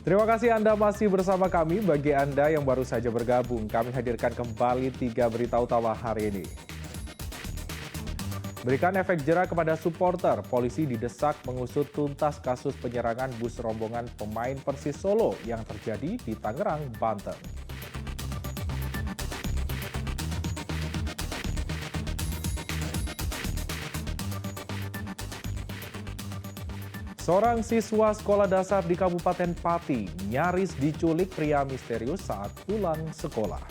Terima kasih Anda masih bersama kami. Bagi Anda yang baru saja bergabung, kami hadirkan kembali 3 berita utama hari ini. Berikan efek jera kepada supporter, polisi didesak mengusut tuntas kasus penyerangan bus rombongan pemain Persis Solo yang terjadi di Tangerang, Banten. Seorang siswa sekolah dasar di Kabupaten Pati nyaris diculik pria misterius saat pulang sekolah.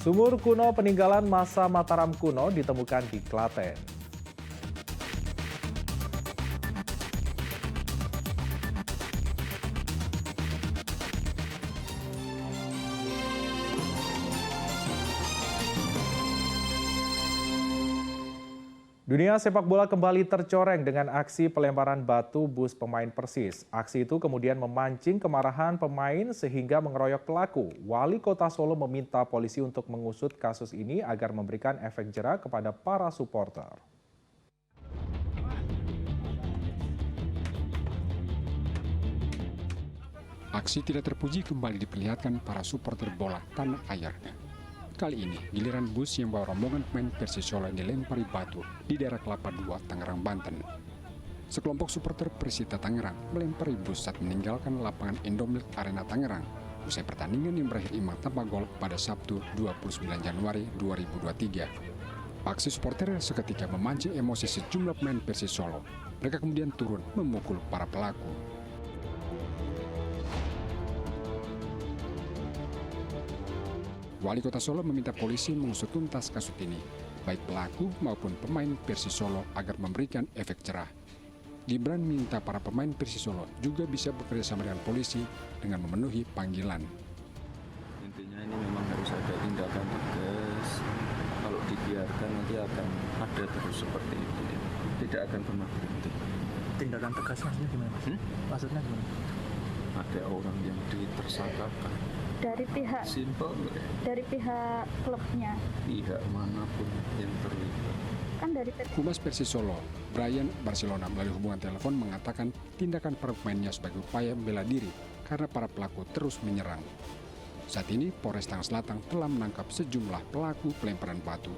Sumur kuno peninggalan masa Mataram kuno ditemukan di Klaten. Dunia sepak bola kembali tercoreng dengan aksi pelemparan batu bus pemain Persis. Aksi itu kemudian memancing kemarahan pemain sehingga mengeroyok pelaku. Wali Kota Solo meminta polisi untuk mengusut kasus ini agar memberikan efek jera kepada para supporter. Aksi tidak terpuji kembali diperlihatkan para supporter bola tanah air. Kali ini, giliran bus yang bawa rombongan pemain Persis Solo yang dilempari batu di daerah Kelapa II, Tangerang, Banten. Sekelompok supporter Persita Tangerang melempari bus saat meninggalkan lapangan Indomilk Arena Tangerang usai pertandingan yang berakhir imbang tanpa gol pada Sabtu 29 Januari 2023. Aksi supporter seketika memancing emosi sejumlah pemain Persis Solo. Mereka kemudian turun memukul para pelaku. Wali Kota Solo meminta polisi mengusut tuntas kasus ini, baik pelaku maupun pemain Persis Solo agar memberikan efek cerah. Gibran minta para pemain Persis Solo juga bisa bekerja sama dengan polisi dengan memenuhi panggilan. Intinya ini memang harus ada tindakan tegas. Kalau dibiarkan nanti akan ada terus seperti itu. Tidak akan pernah berhenti. Tindakan tegas maksudnya gimana? Maksudnya gimana? Ada orang yang ditersangkakan. Dari pihak klubnya, pihak manapun yang terlibat. kan dari PT. Humas Persis Solo, Brian Barcelona melalui hubungan telepon mengatakan tindakan para pemainnya sebagai upaya membela diri karena para pelaku terus menyerang. Saat ini Polres Tangerang Selatan telah menangkap sejumlah pelaku pelemparan batu.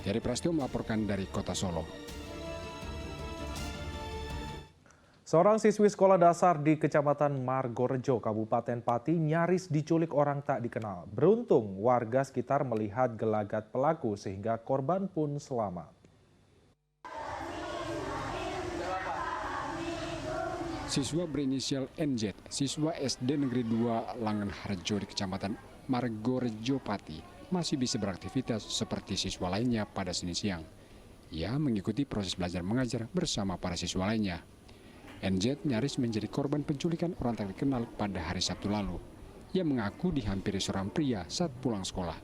Heri Prasetyo melaporkan dari Kota Solo. Seorang siswi sekolah dasar di Kecamatan Margorejo, Kabupaten Pati nyaris diculik orang tak dikenal. Beruntung warga sekitar melihat gelagat pelaku sehingga korban pun selamat. Siswa berinisial NZ, siswa SD Negeri 2 Langenharjo di Kecamatan Margorejo Pati, masih bisa beraktivitas seperti siswa lainnya pada Senin siang. Ia mengikuti proses belajar mengajar bersama para siswa lainnya. NZ nyaris menjadi korban penculikan orang tak dikenal pada hari Sabtu lalu. Ia mengaku dihampiri seorang pria saat pulang sekolah.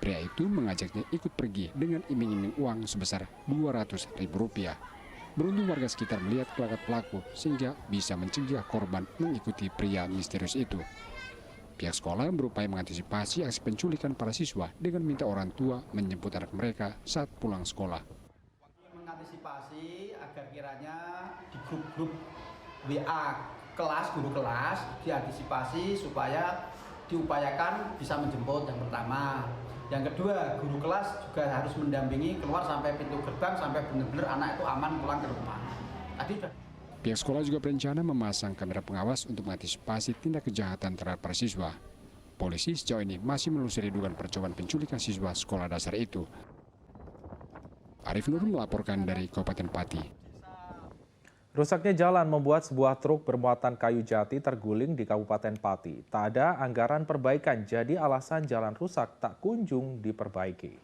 Pria itu mengajaknya ikut pergi dengan iming-iming uang sebesar Rp200.000. Beruntung warga sekitar melihat gelagat pelaku sehingga bisa mencegah korban mengikuti pria misterius itu. Pihak sekolah berupaya mengantisipasi aksi penculikan para siswa dengan minta orang tua menjemput anak mereka saat pulang sekolah. Mengantisipasi agar kiranya di grup-grup WA kelas, guru kelas diantisipasi supaya diupayakan bisa menjemput yang pertama. Yang kedua, guru kelas juga harus mendampingi keluar sampai pintu gerbang sampai benar-benar anak itu aman pulang ke rumah. Tadi sudah. Pihak sekolah juga berencana memasang kamera pengawas untuk mengantisipasi tindak kejahatan terhadap para siswa. Polisi sejauh ini masih menelusuri dugaan percobaan penculikan siswa sekolah dasar itu. Arif Nur melaporkan dari Kabupaten Pati. Rusaknya jalan membuat sebuah truk bermuatan kayu jati terguling di Kabupaten Pati. Tak ada anggaran perbaikan, jadi alasan jalan rusak tak kunjung diperbaiki.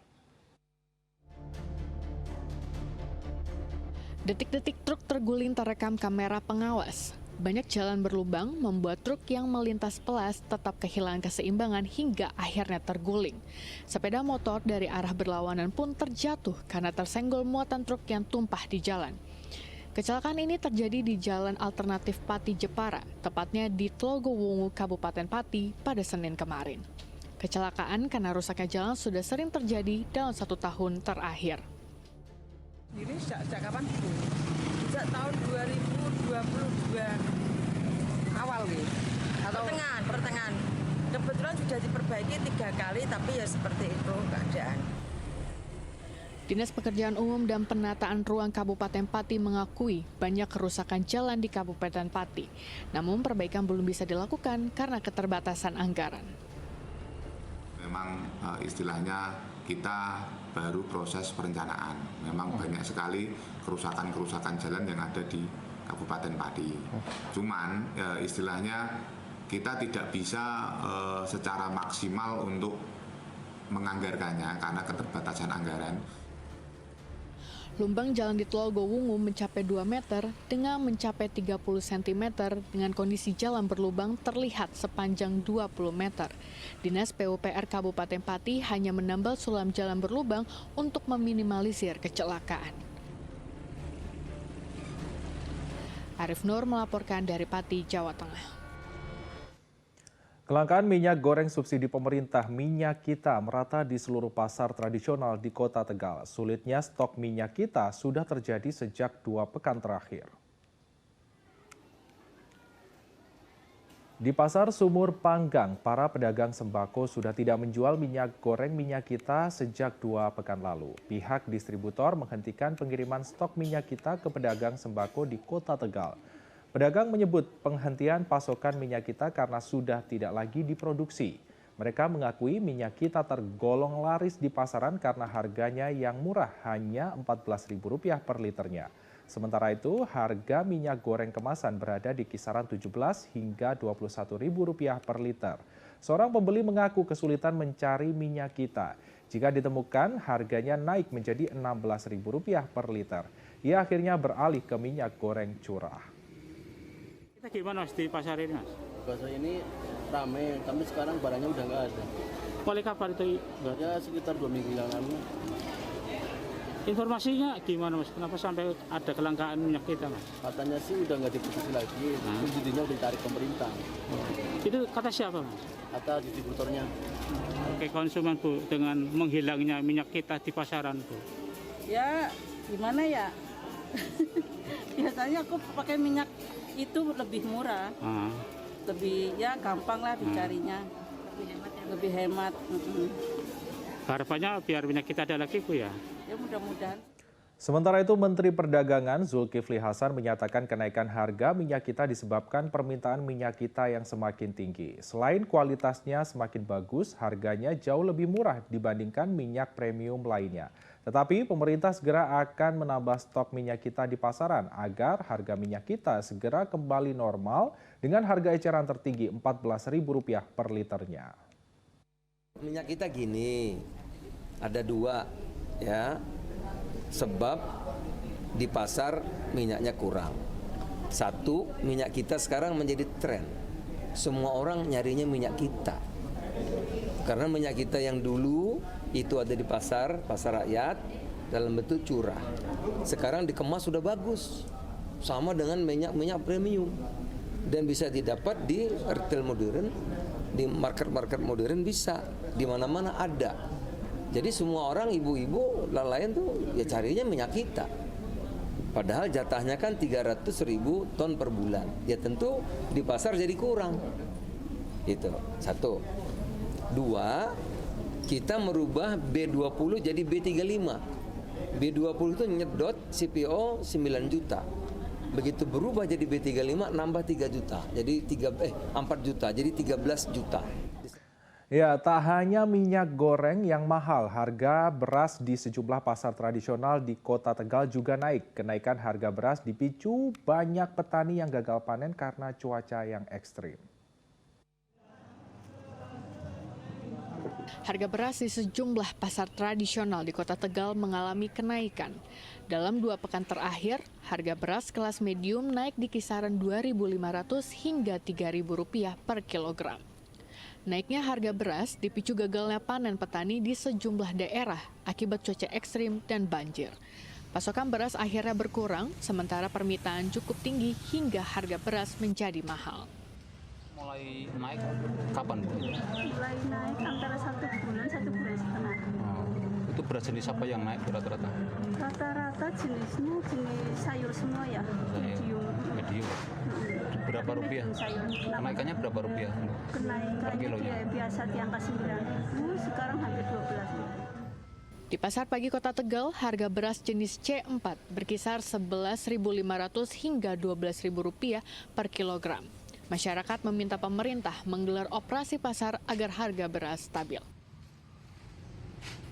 Detik-detik truk terguling terekam kamera pengawas. Banyak jalan berlubang membuat truk yang melintas pelas tetap kehilangan keseimbangan hingga akhirnya terguling. Sepeda motor dari arah berlawanan pun terjatuh karena tersenggol muatan truk yang tumpah di jalan. Kecelakaan ini terjadi di Jalan Alternatif Pati Jepara, tepatnya di Tlogowungu, Kabupaten Pati pada Senin kemarin. Kecelakaan karena rusaknya jalan sudah sering terjadi dalam 1 tahun terakhir. Ini sejak kapan Bu? Sejak tahun 2022 awal nih. Atau pertengahan. Kebetulan sudah diperbaiki 3 kali, tapi ya seperti itu keadaan. Dinas Pekerjaan Umum dan Penataan Ruang Kabupaten Pati mengakui banyak kerusakan jalan di Kabupaten Pati. Namun perbaikan belum bisa dilakukan karena keterbatasan anggaran. Memang istilahnya kita baru proses perencanaan. Memang banyak sekali kerusakan-kerusakan jalan yang ada di Kabupaten Pati. Cuman istilahnya kita tidak bisa secara maksimal untuk menganggarkannya karena keterbatasan anggaran. Lubang jalan di Tol Gowungu mencapai 2 meter dengan mencapai 30 cm dengan kondisi jalan berlubang terlihat sepanjang 20 meter. Dinas PUPR Kabupaten Pati hanya menambal sulam jalan berlubang untuk meminimalisir kecelakaan. Arif Nur melaporkan dari Pati, Jawa Tengah. Kelangkaan minyak goreng subsidi pemerintah Minyak Kita merata di seluruh pasar tradisional di Kota Tegal. Sulitnya stok minyak kita sudah terjadi sejak 2 pekan terakhir. Di Pasar Sumur Panggang, para pedagang sembako sudah tidak menjual minyak goreng Minyak Kita sejak 2 pekan lalu. Pihak distributor menghentikan pengiriman stok minyak kita ke pedagang sembako di Kota Tegal. Pedagang menyebut penghentian pasokan minyak kita karena sudah tidak lagi diproduksi. Mereka mengakui minyak kita tergolong laris di pasaran karena harganya yang murah, hanya Rp14.000 per liternya. Sementara itu, harga minyak goreng kemasan berada di kisaran Rp17 hingga Rp21.000 per liter. Seorang pembeli mengaku kesulitan mencari minyak kita. Jika ditemukan, harganya naik menjadi Rp16.000 per liter. Ia akhirnya beralih ke minyak goreng curah. Kita gimana Mas di pasar ini Mas? Pasar ini ramai, tapi sekarang barangnya udah nggak ada. Mulai kapan itu? Ya sekitar 2 minggu yang lalu. Informasinya gimana Mas? Kenapa sampai ada kelangkaan minyak kita Mas? Katanya sih udah nggak diproduksi lagi, subsidinya udah ditarik pemerintah. Itu kata siapa Mas? Kata distributornya. Oke, konsumen Bu, dengan menghilangnya minyak kita di pasaran Bu. Ya gimana ya? Biasanya aku pakai minyak itu lebih murah, lebih ya gampang lah dicarinya, lebih hemat. Harapannya biar minyak kita ada lagi Bu ya? Ya mudah-mudahan. Sementara itu, Menteri Perdagangan Zulkifli Hasan menyatakan kenaikan harga minyak kita disebabkan permintaan minyak kita yang semakin tinggi. Selain kualitasnya semakin bagus, harganya jauh lebih murah dibandingkan minyak premium lainnya. Tetapi pemerintah segera akan menambah stok minyak kita di pasaran agar harga minyak kita segera kembali normal dengan harga eceran tertinggi Rp14.000 per liternya. Minyak kita gini, ada 2 ya. Sebab di pasar minyaknya kurang. 1, minyak kita sekarang menjadi tren. Semua orang nyarinya minyak kita. Karena minyak kita yang dulu itu ada di pasar rakyat dalam bentuk curah. Sekarang dikemas sudah bagus. Sama dengan minyak premium. Dan bisa didapat di retail modern, di market modern bisa, di mana-mana ada. Jadi semua orang, ibu-ibu, lain tuh ya carinya minyak kita. Padahal jatahnya kan 300.000 ton per bulan. Ya tentu di pasar jadi kurang. Itu 1. 2, kita merubah B20 jadi B35. B20 itu nyedot CPO 9 juta. Begitu berubah jadi B35 nambah 3 juta. Jadi 4 juta, jadi 13 juta. Ya, tak hanya minyak goreng yang mahal, harga beras di sejumlah pasar tradisional di Kota Tegal juga naik. Kenaikan harga beras dipicu banyak petani yang gagal panen karena cuaca yang ekstrim. Harga beras di sejumlah pasar tradisional di Kota Tegal mengalami kenaikan. Dalam 2 pekan terakhir, harga beras kelas medium naik di kisaran Rp2.500 hingga Rp3.000 per kilogram. Naiknya harga beras dipicu gagalnya panen petani di sejumlah daerah akibat cuaca ekstrim dan banjir. Pasokan beras akhirnya berkurang, sementara permintaan cukup tinggi hingga harga beras menjadi mahal. Mulai naik kapan, Bu? Mulai naik antara 1 bulan, 1,5 bulan. Itu beras jenis apa yang naik rata-rata? Rata-rata jenisnya jenis sayur semua ya. Medium. Berapa rupiah? Kenaikannya berapa rupiah? Kenaikannya biasa di angka 9.000, sekarang hampir 12.000. Di Pasar Pagi Kota Tegal, harga beras jenis C4 berkisar Rp11.500 hingga Rp12.000 per kilogram. Masyarakat meminta pemerintah menggelar operasi pasar agar harga beras stabil.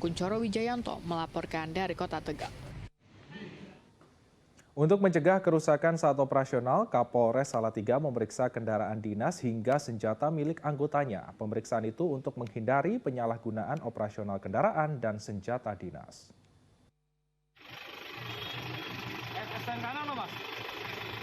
Kuncoro Wijayanto melaporkan dari Kota Tegal. Untuk mencegah kerusakan saat operasional, Kapolres Salatiga memeriksa kendaraan dinas hingga senjata milik anggotanya. Pemeriksaan itu untuk menghindari penyalahgunaan operasional kendaraan dan senjata dinas.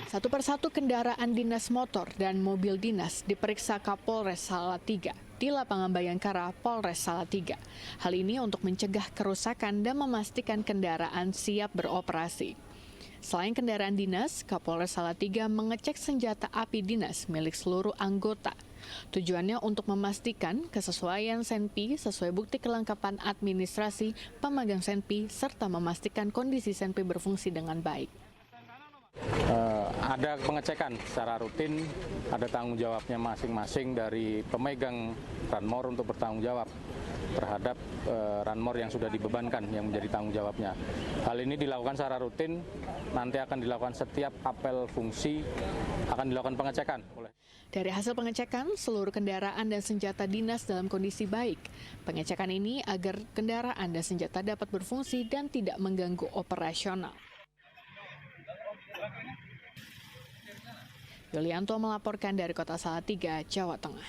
Satu persatu kendaraan dinas motor dan mobil dinas diperiksa Kapolres Salatiga di lapangan Bayangkara, Polres Salatiga. Hal ini untuk mencegah kerusakan dan memastikan kendaraan siap beroperasi. Selain kendaraan dinas, Kapolres Salatiga mengecek senjata api dinas milik seluruh anggota. Tujuannya untuk memastikan kesesuaian senpi sesuai bukti kelengkapan administrasi pemegang senpi serta memastikan kondisi senpi berfungsi dengan baik. Ada pengecekan secara rutin, ada tanggung jawabnya masing-masing dari pemegang ranmor untuk bertanggung jawab terhadap ranmor yang sudah dibebankan yang menjadi tanggung jawabnya. Hal ini dilakukan secara rutin, nanti akan dilakukan setiap apel fungsi, akan dilakukan pengecekan. Dari hasil pengecekan, seluruh kendaraan dan senjata dinas dalam kondisi baik. Pengecekan ini agar kendaraan dan senjata dapat berfungsi dan tidak mengganggu operasional. Yulianto melaporkan dari Kota Salatiga, Jawa Tengah.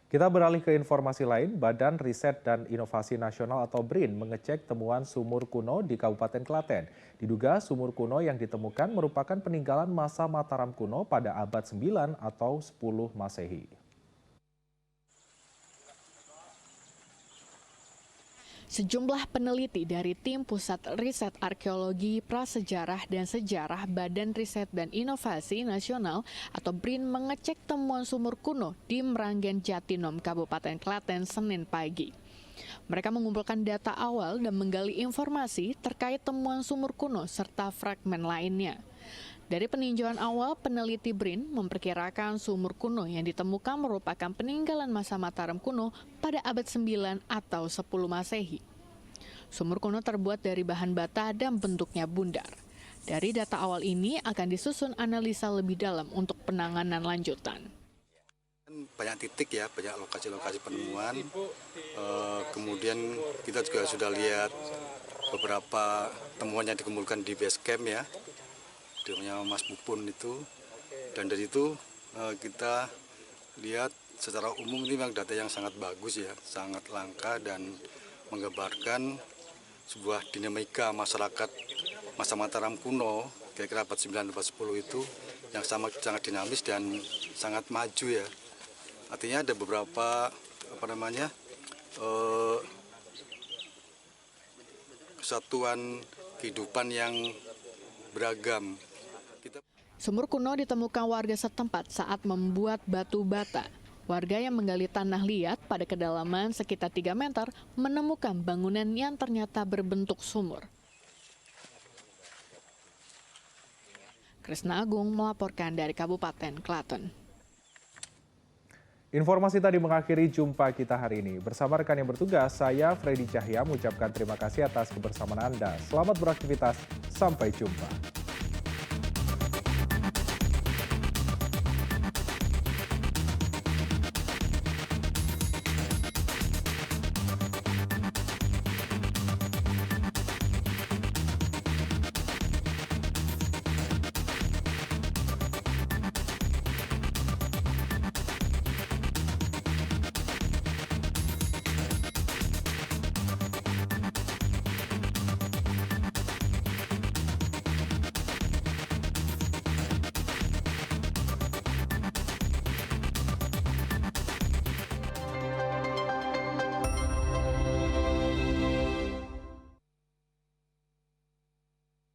Kita beralih ke informasi lain. Badan Riset dan Inovasi Nasional atau BRIN mengecek temuan sumur kuno di Kabupaten Klaten. Diduga sumur kuno yang ditemukan merupakan peninggalan masa Mataram kuno pada abad 9 atau 10 Masehi. Sejumlah peneliti dari Tim Pusat Riset Arkeologi, Prasejarah, dan Sejarah Badan Riset dan Inovasi Nasional atau BRIN mengecek temuan sumur kuno di Meranggen Jatinom, Kabupaten Klaten, Senin pagi. Mereka mengumpulkan data awal dan menggali informasi terkait temuan sumur kuno serta fragmen lainnya. Dari peninjauan awal, peneliti BRIN memperkirakan sumur kuno yang ditemukan merupakan peninggalan masa Mataram kuno pada abad 9 atau 10 Masehi. Sumur kuno terbuat dari bahan bata dan bentuknya bundar. Dari data awal ini akan disusun analisa lebih dalam untuk penanganan lanjutan. Banyak titik ya, banyak lokasi-lokasi penemuan. Kemudian kita juga sudah lihat beberapa temuan yang dikumpulkan di base camp ya. Namanya Mas Pupun itu, dan dari itu kita lihat secara umum ini memang data yang sangat bagus ya, sangat langka dan menggambarkan sebuah dinamika masyarakat masa Mataram kuno, kira-kira abad 9 abad 10 itu yang sangat dinamis dan sangat maju ya. Artinya ada beberapa kesatuan kehidupan yang beragam. Sumur kuno ditemukan warga setempat saat membuat batu bata. Warga yang menggali tanah liat pada kedalaman sekitar 3 meter menemukan bangunan yang ternyata berbentuk sumur. Krisna Agung melaporkan dari Kabupaten Klaten. Informasi tadi mengakhiri jumpa kita hari ini. Bersama rekan yang bertugas, saya Freddy Cahya mengucapkan terima kasih atas kebersamaan Anda. Selamat beraktivitas, sampai jumpa.